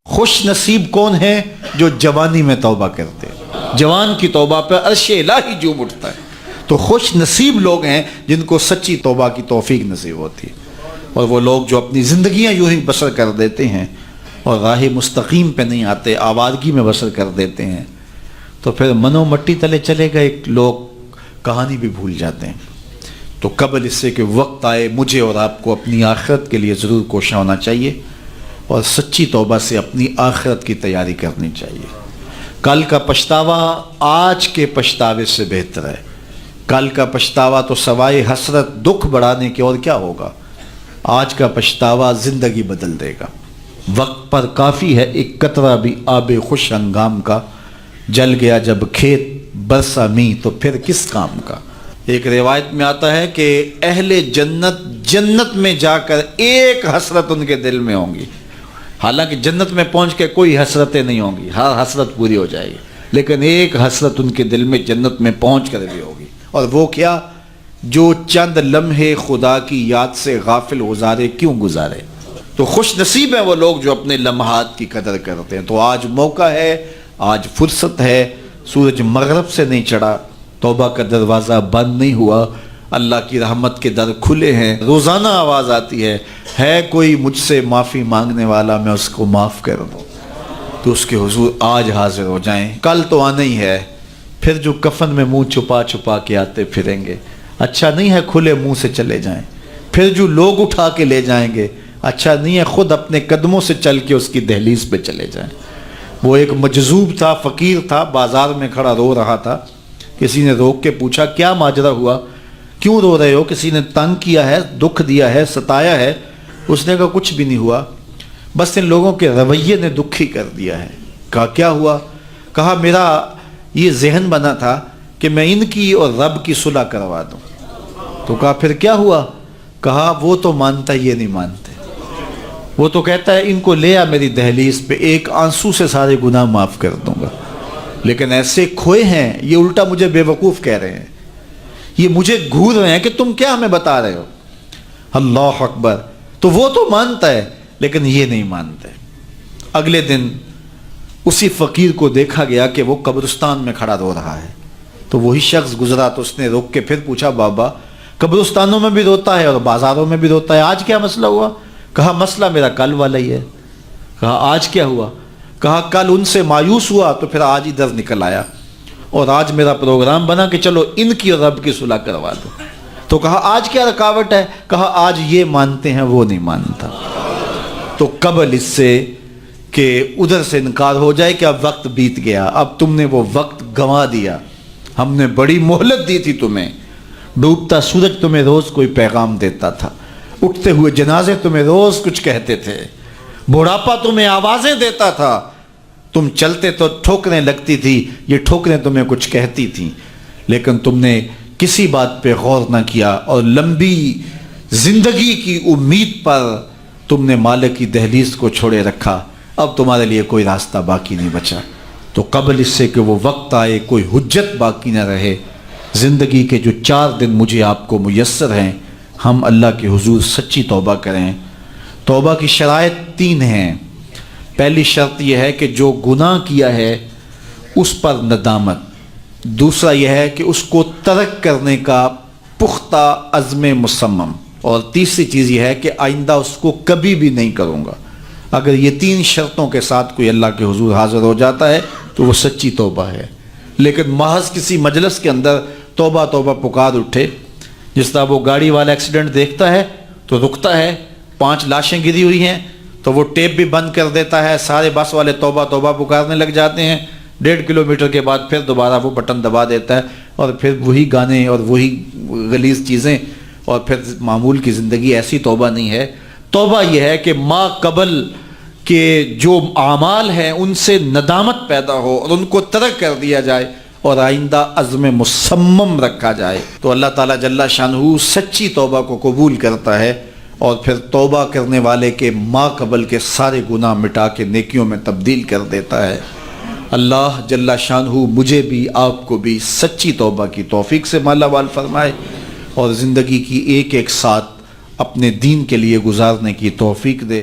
خوش نصیب کون ہے جو جوانی میں توبہ کرتے ہیں، جوان کی توبہ پہ عرش الہی جھوم اٹھتا ہے۔ تو خوش نصیب لوگ ہیں جن کو سچی توبہ کی توفیق نصیب ہوتی ہے، اور وہ لوگ جو اپنی زندگیاں یوں ہی بسر کر دیتے ہیں اور راہ مستقیم پہ نہیں آتے، آوادگی میں بسر کر دیتے ہیں، تو پھر منو مٹی تلے چلے گئے لوگ کہانی بھی بھول جاتے ہیں۔ تو قبل اس سے کہ وقت آئے مجھے اور آپ کو اپنی آخرت کے لیے ضرور کوشاں ہونا چاہیے اور سچی توبہ سے اپنی آخرت کی تیاری کرنی چاہیے۔ کل کا پچھتاوا آج کے پچھتاوے سے بہتر ہے۔ کل کا پچھتاوا تو سوائے حسرت دکھ بڑھانے کے اور کیا ہوگا، آج کا پچھتاوا زندگی بدل دے گا۔ وقت پر کافی ہے ایک قطرہ بھی آب خوش ہنگام کا، جل گیا جب کھیت برسا می تو پھر کس کام کا۔ ایک روایت میں آتا ہے کہ اہل جنت جنت میں جا کر ایک حسرت ان کے دل میں ہوں گی، حالانکہ جنت میں پہنچ کے کوئی حسرتیں نہیں ہوں گی، ہر حسرت پوری ہو جائے گی، لیکن ایک حسرت ان کے دل میں جنت میں پہنچ کر بھی ہوگی، اور وہ کیا؟ جو چند لمحے خدا کی یاد سے غافل گزارے کیوں گزارے۔ تو خوش نصیب ہیں وہ لوگ جو اپنے لمحات کی قدر کرتے ہیں۔ تو آج موقع ہے، آج فرصت ہے، سورج مغرب سے نہیں چڑھا، توبہ کا دروازہ بند نہیں ہوا، اللہ کی رحمت کے در کھلے ہیں، روزانہ آواز آتی ہے کوئی مجھ سے معافی مانگنے والا میں اس کو معاف کر دوں، تو اس کے حضور آج حاضر ہو جائیں۔ کل تو آنا ہی ہے، پھر جو کفن میں منہ چھپا چھپا کے آتے پھریں گے، اچھا نہیں ہے کھلے منہ سے چلے جائیں۔ پھر جو لوگ اٹھا کے لے جائیں گے، اچھا نہیں ہے خود اپنے قدموں سے چل کے اس کی دہلیز پہ چلے جائیں۔ وہ ایک مجذوب تھا، فقیر تھا، بازار میں کھڑا رو رہا تھا، کسی نے روک کے پوچھا کیا ماجرا ہوا، کیوں رو رہے ہو، کسی نے تنگ کیا ہے، دکھ دیا ہے، ستایا ہے؟ اس نے کہا کچھ بھی نہیں ہوا، بس ان لوگوں کے رویے نے دکھی کر دیا ہے۔ کہا کیا ہوا؟ کہا میرا یہ ذہن بنا تھا کہ میں ان کی اور رب کی صلح کروا دوں۔ تو کہا پھر کیا ہوا؟ کہا وہ تو مانتا یہ نہیں مانتے، وہ تو کہتا ہے ان کو لے آ میری دہلیز پہ، ایک آنسو سے سارے گناہ معاف کر دوں گا، لیکن ایسے کھوئے ہیں، یہ الٹا مجھے بے وقوف کہہ رہے ہیں، یہ مجھے گھور رہے ہیں کہ تم کیا ہمیں بتا رہے ہو۔ اللہ اکبر۔ تو وہ تو مانتا ہے لیکن یہ نہیں مانتے۔ اگلے دن اسی فقیر کو دیکھا گیا کہ وہ قبرستان میں کھڑا رو رہا ہے، تو وہی شخص گزرا تو اس نے روک کے پھر پوچھا بابا قبرستانوں میں بھی روتا ہے اور بازاروں میں بھی روتا ہے، آج کیا مسئلہ ہوا؟ کہا مسئلہ میرا کل والا ہی ہے۔ کہا آج کیا ہوا؟ کہا کل ان سے مایوس ہوا تو پھر آج ادھر نکل آیا، اور آج میرا پروگرام بنا کہ چلو ان کی اور رب کی صلح کروا دو۔ تو کہا آج کیا رکاوٹ ہے؟ کہا آج یہ مانتے ہیں وہ نہیں مانتا۔ تو قبل اس سے کہ ادھر سے انکار ہو جائے کہ اب وقت بیت گیا، اب تم نے وہ وقت گنوا دیا، ہم نے بڑی مہلت دی تھی تمہیں، ڈوبتا سورج تمہیں روز کوئی پیغام دیتا تھا، اٹھتے ہوئے جنازے تمہیں روز کچھ کہتے تھے، بڑھاپا تمہیں آوازیں دیتا تھا، تم چلتے تو ٹھوکریں لگتی تھی، یہ ٹھوکریں تمہیں کچھ کہتی تھیں، لیکن تم نے کسی بات پہ غور نہ کیا، اور لمبی زندگی کی امید پر تم نے مالک کی دہلیز کو چھوڑے رکھا، اب تمہارے لیے کوئی راستہ باقی نہیں بچا۔ تو قبل اس سے کہ وہ وقت آئے کوئی حجت باقی نہ رہے، زندگی کے جو 4 دن مجھے آپ کو میسر ہیں، ہم اللہ کے حضور سچی توبہ کریں۔ توبہ کی شرائط 3 ہیں۔ پہلی شرط یہ ہے کہ جو گناہ کیا ہے اس پر ندامت، دوسرا یہ ہے کہ اس کو ترک کرنے کا پختہ عزم مصمم، اور تیسری چیز یہ ہے کہ آئندہ اس کو کبھی بھی نہیں کروں گا۔ اگر یہ 3 شرطوں کے ساتھ کوئی اللہ کے حضور حاضر ہو جاتا ہے تو وہ سچی توبہ ہے۔ لیکن محض کسی مجلس کے اندر توبہ توبہ پکار اٹھے، جس طرح وہ گاڑی والا ایکسیڈنٹ دیکھتا ہے تو رکتا ہے، 5 لاشیں گری ہوئی ہیں تو وہ ٹیپ بھی بند کر دیتا ہے، سارے بس والے توبہ توبہ پکارنے لگ جاتے ہیں، 1.5 کلومیٹر کے بعد پھر دوبارہ وہ بٹن دبا دیتا ہے، اور پھر وہی گانے اور وہی غلیظ چیزیں، اور پھر معمول کی زندگی۔ ایسی توبہ نہیں ہے۔ توبہ یہ ہے کہ ما قبل کے جو اعمال ہیں ان سے ندامت پیدا ہو اور ان کو ترک کر دیا جائے، اور آئندہ عزم مصمم رکھا جائے، تو اللہ تعالیٰ جل شانہ سچی توبہ کو قبول کرتا ہے، اور پھر توبہ کرنے والے کے ما قبل کے سارے گناہ مٹا کے نیکیوں میں تبدیل کر دیتا ہے۔ اللہ جل شانہ مجھے بھی آپ کو بھی سچی توبہ کی توفیق سے مالا مال فرمائے، اور زندگی کی ایک ایک ساتھ اپنے دین کے لیے گزارنے کی توفیق دے۔